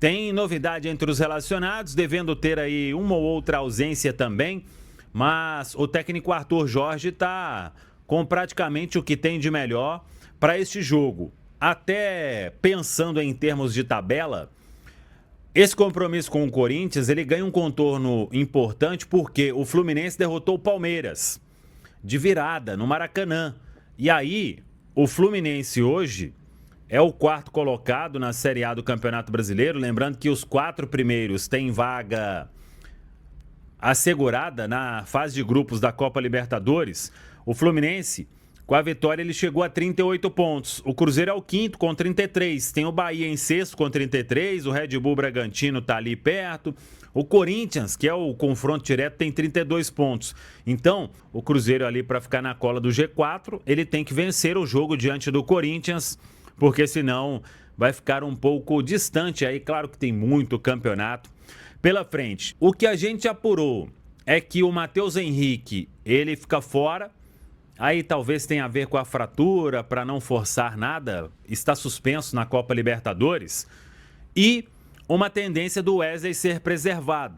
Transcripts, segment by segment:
Tem novidade entre os relacionados, devendo ter aí uma ou outra ausência também, mas o técnico Arthur Jorge está com praticamente o que tem de melhor para este jogo. Até pensando em termos de tabela, esse compromisso com o Corinthians, ele ganha um contorno importante porque o Fluminense derrotou o Palmeiras de virada no Maracanã. E aí, o Fluminense hoje é o quarto colocado na Série A do Campeonato Brasileiro. Lembrando que os 4 primeiros têm vaga assegurada na fase de grupos da Copa Libertadores. O Fluminense, com a vitória, ele chegou a 38 pontos. O Cruzeiro é o quinto com 33. Tem o Bahia em sexto com 33. O Red Bull Bragantino tá ali perto. O Corinthians, que é o confronto direto, tem 32 pontos. Então, o Cruzeiro ali para ficar na cola do G4, ele tem que vencer o jogo diante do Corinthians, porque senão vai ficar um pouco distante aí. Claro que tem muito campeonato pela frente. O que a gente apurou é que o Matheus Henrique, ele fica fora. Aí talvez tenha a ver com a fratura, para não forçar nada, está suspenso na Copa Libertadores. E uma tendência do Wesley ser preservado,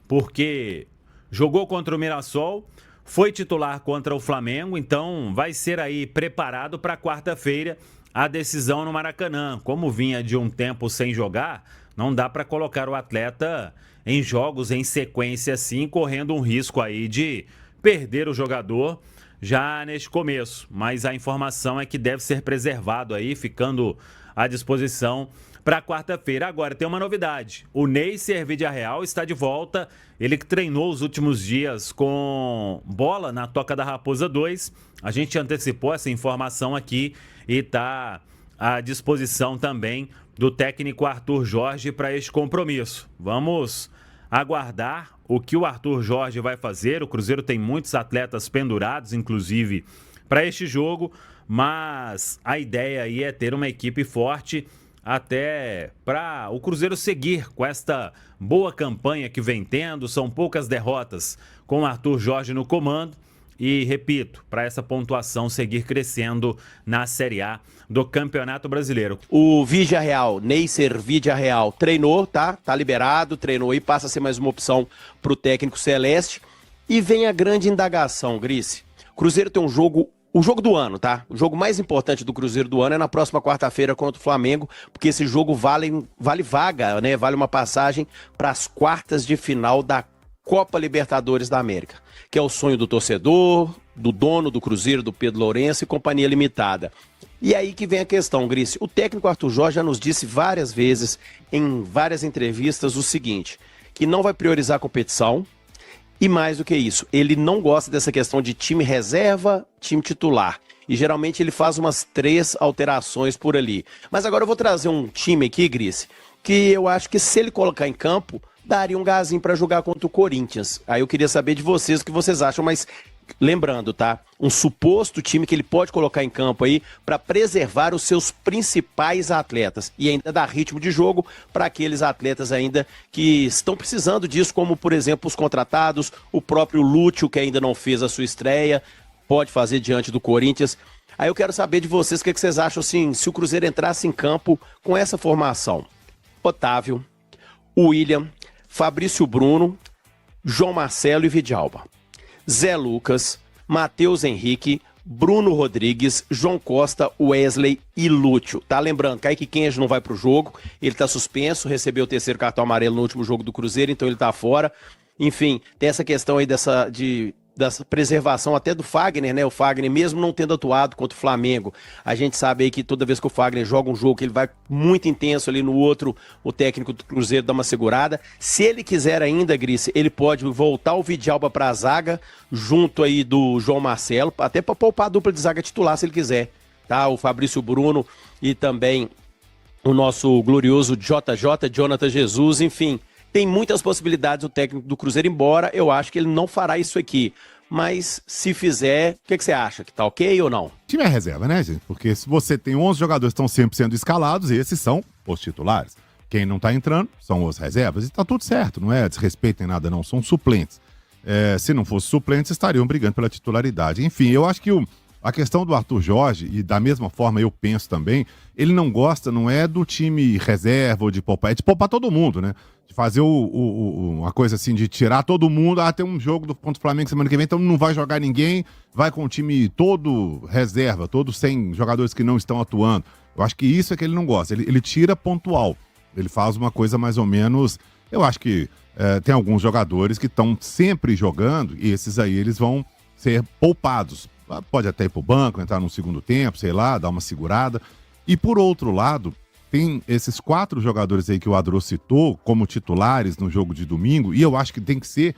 porque jogou contra o Mirassol, foi titular contra o Flamengo, então vai ser aí preparado para quarta-feira a decisão no Maracanã. Como vinha de um tempo sem jogar, não dá para colocar o atleta em jogos em sequência assim, correndo um risco aí de perder o jogador já neste começo. Mas a informação é que deve ser preservado aí, ficando à disposição para quarta-feira. Agora, tem uma novidade. O Neisser Vidiarreal está de volta. Ele que treinou os últimos dias com bola na Toca da Raposa 2. A gente antecipou essa informação aqui e está à disposição também do técnico Arthur Jorge para este compromisso. Vamos aguardar o que o Arthur Jorge vai fazer. O Cruzeiro tem muitos atletas pendurados, inclusive, para este jogo, mas a ideia aí é ter uma equipe forte até para o Cruzeiro seguir com esta boa campanha que vem tendo. São poucas derrotas com o Arthur Jorge no comando e, repito, para essa pontuação seguir crescendo na Série A do Campeonato Brasileiro. O Vidiarreal, Neisser Vidiarreal, treinou, tá liberado, treinou e passa a ser mais uma opção para o técnico celeste. E vem a grande indagação, Grice. Cruzeiro tem um jogo, o jogo do ano, tá? O jogo mais importante do Cruzeiro do ano é na próxima quarta-feira contra o Flamengo, porque esse jogo vale vaga, né? Vale uma passagem para as quartas de final da Copa Libertadores da América, que é o sonho do torcedor, do dono do Cruzeiro, do Pedro Lourenço e companhia limitada. E aí que vem a questão, Grice. O técnico Arthur Jorge já nos disse várias vezes, em várias entrevistas, o seguinte, que não vai priorizar a competição e, mais do que isso, ele não gosta dessa questão de time reserva, time titular. E geralmente ele faz umas 3 alterações por ali. Mas agora eu vou trazer um time aqui, Grice, que eu acho que se ele colocar em campo, daria um gazinho para jogar contra o Corinthians. Aí eu queria saber de vocês o que vocês acham, mas lembrando, tá? Um suposto time que ele pode colocar em campo aí para preservar os seus principais atletas e ainda dar ritmo de jogo para aqueles atletas ainda que estão precisando disso, como por exemplo os contratados, o próprio Lúcio, que ainda não fez a sua estreia, pode fazer diante do Corinthians. Aí eu quero saber de vocês o que vocês acham assim, se o Cruzeiro entrasse em campo com essa formação. Otávio, William, Fabrício Bruno, João Marcelo e Vidalba. Zé Lucas, Matheus Henrique, Bruno Rodrigues, João Costa, Wesley e Lúcio. Tá lembrando, Kaique Kenji não vai pro jogo, ele tá suspenso, recebeu o 3º cartão amarelo no último jogo do Cruzeiro, então ele tá fora. Enfim, tem essa questão aí dessa preservação até do Fagner, né? O Fagner, mesmo não tendo atuado contra o Flamengo, a gente sabe aí que toda vez que o Fagner joga um jogo, que ele vai muito intenso ali no outro, o técnico do Cruzeiro dá uma segurada. Se ele quiser ainda, Grice, ele pode voltar o Vidalba pra zaga, junto aí do João Marcelo, até para poupar a dupla de zaga titular, se ele quiser, tá? O Fabrício Bruno e também o nosso glorioso JJ, Jonathan Jesus, enfim. Tem muitas possibilidades o técnico do Cruzeiro, embora eu acho que ele não fará isso aqui. Mas se fizer, o que você acha? Que tá ok ou não? O time é reserva, né, gente? Porque se você tem 11 jogadores que estão sempre sendo escalados, esses são os titulares. Quem não tá entrando são os reservas. E tá tudo certo, não é desrespeito nem nada, não. São suplentes. Se não fossem suplentes, estariam brigando pela titularidade. Enfim, eu acho que A questão do Arthur Jorge, e da mesma forma eu penso também, ele não gosta, não é do time reserva ou de poupar, é de poupar todo mundo, né? De fazer uma coisa assim, de tirar todo mundo. Tem um jogo contra o Flamengo semana que vem, então não vai jogar ninguém, vai com o time todo reserva, todos 100 jogadores que não estão atuando. Eu acho que isso é que ele não gosta, ele tira pontual. Ele faz uma coisa mais ou menos, eu acho que tem alguns jogadores que estão sempre jogando e esses aí eles vão ser poupados. Pode até ir pro banco, entrar no segundo tempo, sei lá, dar uma segurada. E por outro lado, tem esses 4 jogadores aí que o Adro citou como titulares no jogo de domingo, e eu acho que tem que ser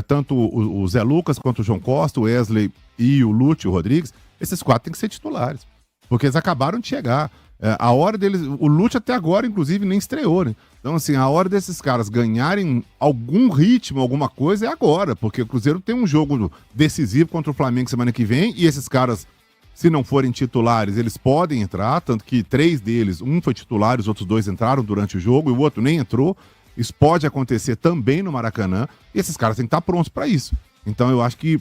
tanto o Zé Lucas quanto o João Costa, o Wesley e o Lúcio Rodrigues, esses 4 têm que ser titulares, porque eles acabaram de chegar. A hora deles, o Lúcio até agora, inclusive, nem estreou, né? Então, assim, a hora desses caras ganharem algum ritmo, alguma coisa, é agora, porque o Cruzeiro tem um jogo decisivo contra o Flamengo semana que vem, e esses caras, se não forem titulares, eles podem entrar, tanto que 3 deles, um foi titular, os outros 2 entraram durante o jogo, e o outro nem entrou. Isso pode acontecer também no Maracanã, e esses caras têm que estar prontos para isso. Então, eu acho que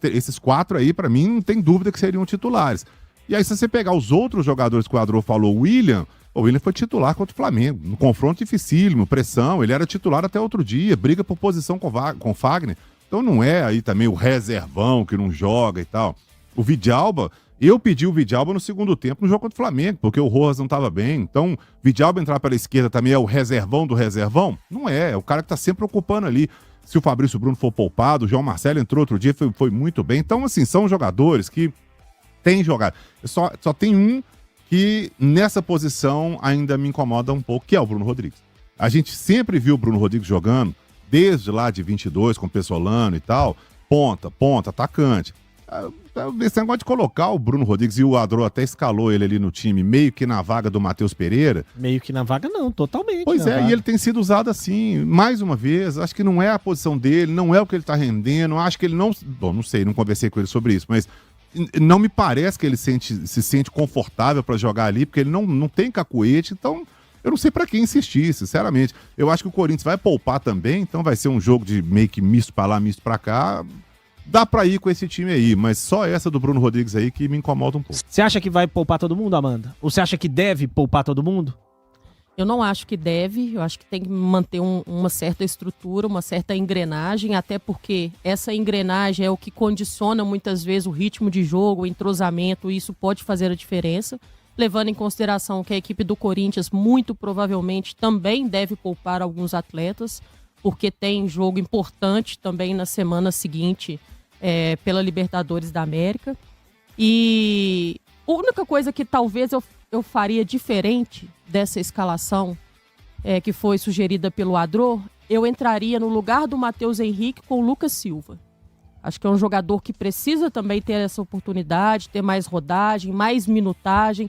esses 4 aí, para mim, não tem dúvida que seriam titulares. E aí, se você pegar os outros jogadores que o Adro falou, o William foi titular contra o Flamengo, no confronto dificílimo, pressão, ele era titular até outro dia, briga por posição com o Fagner. Então não é aí também o reservão que não joga e tal. O Vidalba, eu pedi o Vidalba no segundo tempo no jogo contra o Flamengo, porque o Rojas não estava bem. Então, Vidalba entrar pela esquerda também é o reservão do reservão? Não é o cara que está sempre ocupando ali. Se o Fabrício Bruno for poupado, o João Marcelo entrou outro dia, foi muito bem. Então, assim, são jogadores que tem jogado. Só tem um que nessa posição ainda me incomoda um pouco, que é o Bruno Rodrigues. A gente sempre viu o Bruno Rodrigues jogando, desde lá de 22, com o Pessolano e tal, ponta, atacante. Esse negócio de colocar o Bruno Rodrigues, e o Adro até escalou ele ali no time, meio que na vaga do Matheus Pereira. Meio que na vaga não, totalmente. Pois é, vaga. E ele tem sido usado assim, mais uma vez, acho que não é a posição dele, não é o que ele tá rendendo, acho que ele não... Bom, não sei, não conversei com ele sobre isso, mas não me parece que ele se sente confortável para jogar ali, porque ele não tem cacuete, então eu não sei para quem insistir, sinceramente. Eu acho que o Corinthians vai poupar também, então vai ser um jogo de meio que misto para lá, misto para cá. Dá para ir com esse time aí, mas só essa do Bruno Rodrigues aí que me incomoda um pouco. Você acha que vai poupar todo mundo, Amanda? Ou você acha que deve poupar todo mundo? Eu não acho que deve, eu acho que tem que manter uma certa estrutura, uma certa engrenagem, até porque essa engrenagem é o que condiciona muitas vezes o ritmo de jogo, o entrosamento, e isso pode fazer a diferença, levando em consideração que a equipe do Corinthians muito provavelmente também deve poupar alguns atletas, porque tem jogo importante também na semana seguinte pela Libertadores da América. E a única coisa que talvez eu faria diferente dessa escalação que foi sugerida pelo Adro, eu entraria no lugar do Matheus Henrique com o Lucas Silva. Acho que é um jogador que precisa também ter essa oportunidade, ter mais rodagem, mais minutagem.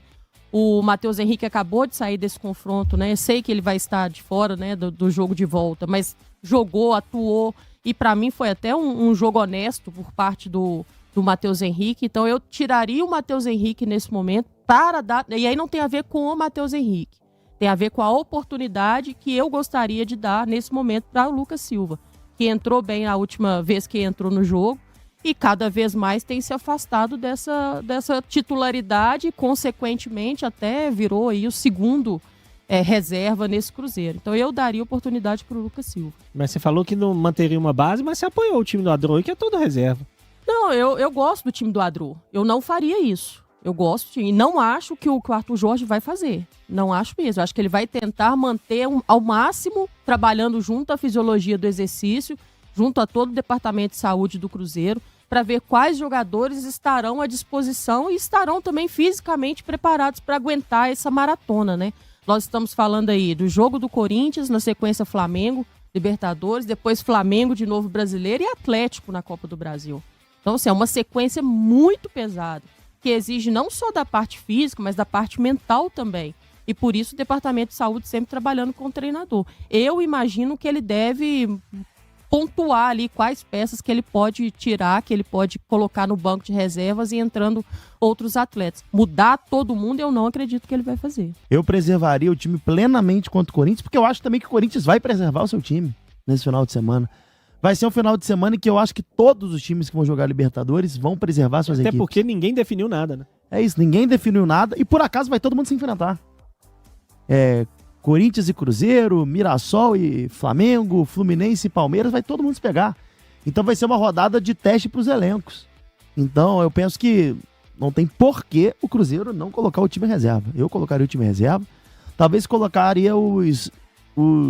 O Matheus Henrique acabou de sair desse confronto, né? Eu sei que ele vai estar de fora, né, do jogo de volta, mas jogou, atuou, e para mim foi até um jogo honesto por parte do Matheus Henrique. Então eu tiraria o Matheus Henrique nesse momento para dar... E aí não tem a ver com o Matheus Henrique, tem a ver com a oportunidade que eu gostaria de dar nesse momento para o Lucas Silva, que entrou bem a última vez que entrou no jogo e cada vez mais tem se afastado dessa titularidade e, consequentemente, até virou aí o segundo reserva nesse Cruzeiro. Então eu daria oportunidade para o Lucas Silva. Mas você falou que não manteria uma base, mas você apoiou o time do Adro, que é todo reserva. Não, eu gosto do time do Adro. Eu não faria isso. Eu gosto e não acho que o Arthur Jorge vai fazer. Não acho mesmo. Eu acho que ele vai tentar manter ao máximo, trabalhando junto à fisiologia do exercício, junto a todo o departamento de saúde do Cruzeiro, para ver quais jogadores estarão à disposição e estarão também fisicamente preparados para aguentar essa maratona, né? Nós estamos falando aí do jogo do Corinthians, na sequência Flamengo, Libertadores, depois Flamengo de novo Brasileiro e Atlético na Copa do Brasil. Então, assim, é uma sequência muito pesada, que exige não só da parte física, mas da parte mental também. E por isso o Departamento de Saúde sempre trabalhando com o treinador. Eu imagino que ele deve pontuar ali quais peças que ele pode tirar, que ele pode colocar no banco de reservas e entrando outros atletas. Mudar todo mundo, eu não acredito que ele vai fazer. Eu preservaria o time plenamente contra o Corinthians, porque eu acho também que o Corinthians vai preservar o seu time nesse final de semana. vai ser um final de semana em que eu acho que todos os times que vão jogar Libertadores vão preservar suas Até equipes. porque ninguém definiu nada, né? É isso, ninguém definiu nada e por acaso vai todo mundo se enfrentar. Corinthians e Cruzeiro, Mirassol e Flamengo, Fluminense e Palmeiras, vai todo mundo se pegar. Então vai ser uma rodada de teste para os elencos. Então eu penso que não tem porquê o Cruzeiro não colocar o time em reserva. Eu colocaria o time em reserva. Talvez colocaria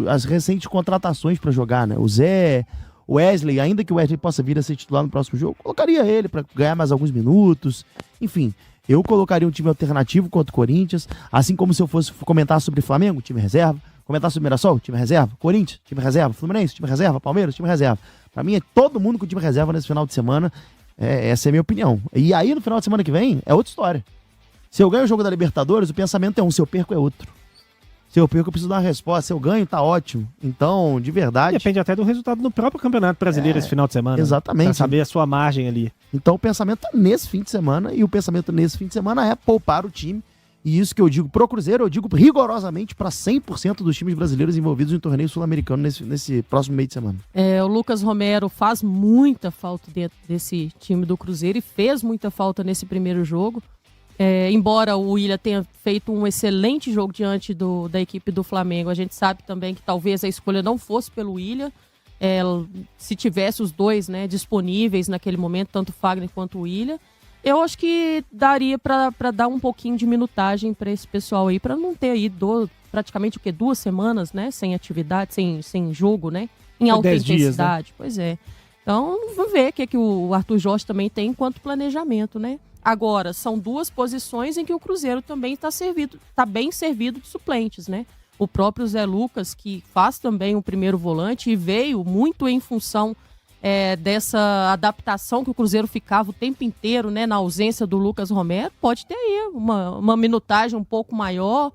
as recentes contratações para jogar, né? O Zé, o Wesley, ainda que o Wesley possa vir a ser titular no próximo jogo, colocaria ele para ganhar mais alguns minutos. Enfim, eu colocaria um time alternativo contra o Corinthians, assim como se eu fosse comentar sobre Flamengo, time reserva, comentar sobre Mirassol, time reserva, Corinthians, time reserva, Fluminense, time reserva, Palmeiras, time reserva. Pra mim é todo mundo com time reserva nesse final de semana, essa é a minha opinião. E aí no final de semana que vem é outra história. Se eu ganho o jogo da Libertadores, o pensamento é um, se eu perco é outro. Se eu perco, eu preciso dar uma resposta. Se eu ganho, tá ótimo. Então, de verdade... Depende até do resultado do próprio Campeonato Brasileiro esse final de semana. Exatamente. Pra saber a sua margem ali. Então, o pensamento é nesse fim de semana. E o pensamento nesse fim de semana é poupar o time. E isso que eu digo pro Cruzeiro, eu digo rigorosamente para 100% dos times brasileiros envolvidos em torneio sul-americano nesse próximo meio de semana. O Lucas Romero faz muita falta dentro desse time do Cruzeiro e fez muita falta nesse primeiro jogo. Embora o Willian tenha feito um excelente jogo diante da equipe do Flamengo, a gente sabe também que talvez a escolha não fosse pelo Willian. Se tivesse os dois, né, disponíveis naquele momento, tanto o Fagner quanto o Willian, eu acho que daria para dar um pouquinho de minutagem para esse pessoal aí, para não ter aí praticamente 2 semanas, né, sem atividade, sem jogo, né, em alta intensidade. Dias, né? Pois é. Então, vamos ver o que o Arthur Jorge também tem enquanto planejamento, né? Agora, são 2 posições em que o Cruzeiro também está bem servido de suplentes, né? O próprio Zé Lucas, que faz também o primeiro volante e veio muito em função dessa adaptação que o Cruzeiro ficava o tempo inteiro, né, na ausência do Lucas Romero, pode ter aí uma minutagem um pouco maior,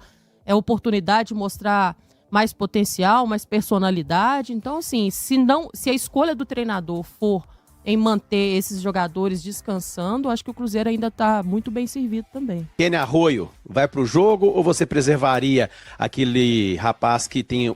oportunidade de mostrar mais potencial, mais personalidade. Então, assim, se a escolha do treinador for em manter esses jogadores descansando, acho que o Cruzeiro ainda está muito bem servido também. Kenny Arroio, vai pro jogo ou você preservaria aquele rapaz que tem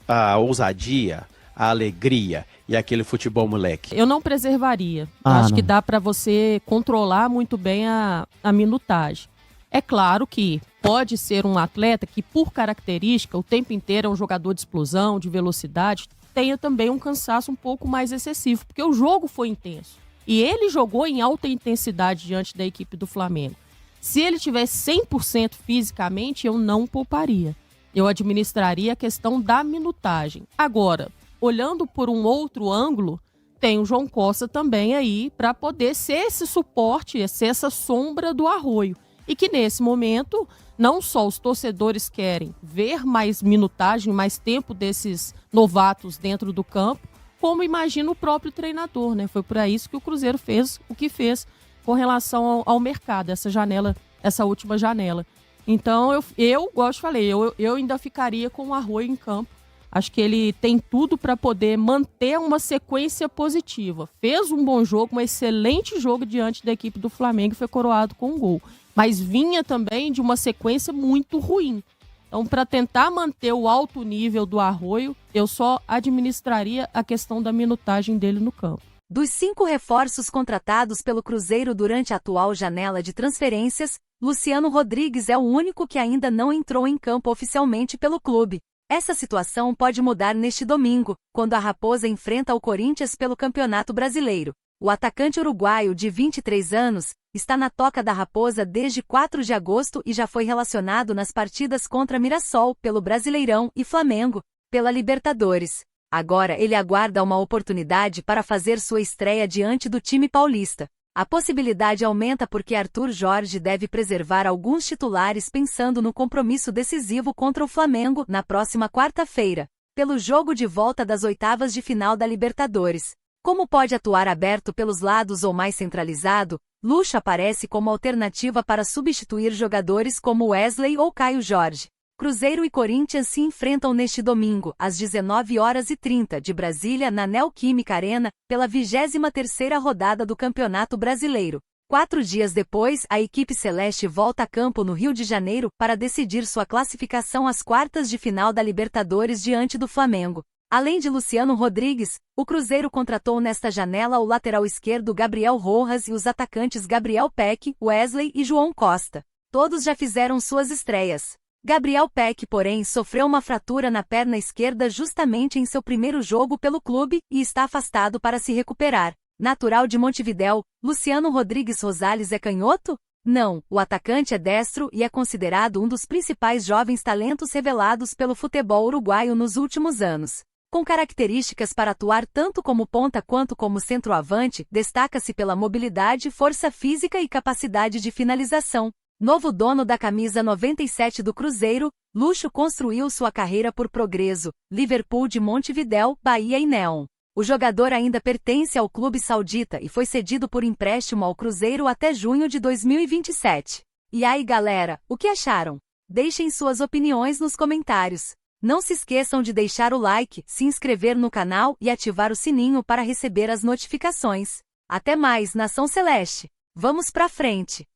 a ousadia, a alegria e aquele futebol moleque? Eu não preservaria. Acho que dá para você controlar muito bem a minutagem. É claro que pode ser um atleta que, por característica, o tempo inteiro é um jogador de explosão, de velocidade, tenha também um cansaço um pouco mais excessivo, porque o jogo foi intenso. E ele jogou em alta intensidade diante da equipe do Flamengo. Se ele tivesse 100% fisicamente, eu não pouparia. Eu administraria a questão da minutagem. Agora, olhando por um outro ângulo, tem o João Costa também aí para poder ser esse suporte, ser essa sombra do Arroio. E que nesse momento, não só os torcedores querem ver mais minutagem, mais tempo desses novatos dentro do campo, como imagina o próprio treinador, né? Foi por isso que o Cruzeiro fez o que fez com relação ao mercado, essa última janela. Então, eu gosto de falei, eu ainda ficaria com o Arroio em campo. Acho que ele tem tudo para poder manter uma sequência positiva. Fez um bom jogo, um excelente jogo diante da equipe do Flamengo e foi coroado com um gol. Mas vinha também de uma sequência muito ruim. Então, para tentar manter o alto nível do Arroio, eu só administraria a questão da minutagem dele no campo. Dos 5 reforços contratados pelo Cruzeiro durante a atual janela de transferências, Luciano Rodrigues é o único que ainda não entrou em campo oficialmente pelo clube. Essa situação pode mudar neste domingo, quando a Raposa enfrenta o Corinthians pelo Campeonato Brasileiro. O atacante uruguaio de 23 anos está na toca da Raposa desde 4 de agosto e já foi relacionado nas partidas contra Mirassol pelo Brasileirão e Flamengo pela Libertadores. Agora ele aguarda uma oportunidade para fazer sua estreia diante do time paulista. A possibilidade aumenta porque Arthur Jorge deve preservar alguns titulares pensando no compromisso decisivo contra o Flamengo na próxima quarta-feira, pelo jogo de volta das oitavas de final da Libertadores. Como pode atuar aberto pelos lados ou mais centralizado, Lucha aparece como alternativa para substituir jogadores como Wesley ou Caio Jorge. Cruzeiro e Corinthians se enfrentam neste domingo, às 19h30 de Brasília, na Neoquímica Arena, pela 23ª rodada do Campeonato Brasileiro. 4 dias depois, a equipe celeste volta a campo no Rio de Janeiro para decidir sua classificação às quartas de final da Libertadores diante do Flamengo. Além de Luciano Rodrigues, o Cruzeiro contratou nesta janela o lateral esquerdo Gabriel Rojas e os atacantes Gabriel Peck, Wesley e João Costa. Todos já fizeram suas estreias. Gabriel Peck, porém, sofreu uma fratura na perna esquerda justamente em seu primeiro jogo pelo clube e está afastado para se recuperar. Natural de Montevidéu, Luciano Rodrigues Rosales é canhoto? Não, o atacante é destro e é considerado um dos principais jovens talentos revelados pelo futebol uruguaio nos últimos anos. Com características para atuar tanto como ponta quanto como centroavante, destaca-se pela mobilidade, força física e capacidade de finalização. Novo dono da camisa 97 do Cruzeiro, Lucho construiu sua carreira por Progresso, Liverpool de Montevidéu, Bahia e Neon. O jogador ainda pertence ao clube saudita e foi cedido por empréstimo ao Cruzeiro até junho de 2027. E aí, galera, o que acharam? Deixem suas opiniões nos comentários. Não se esqueçam de deixar o like, se inscrever no canal e ativar o sininho para receber as notificações. Até mais, Nação Celeste! Vamos pra frente!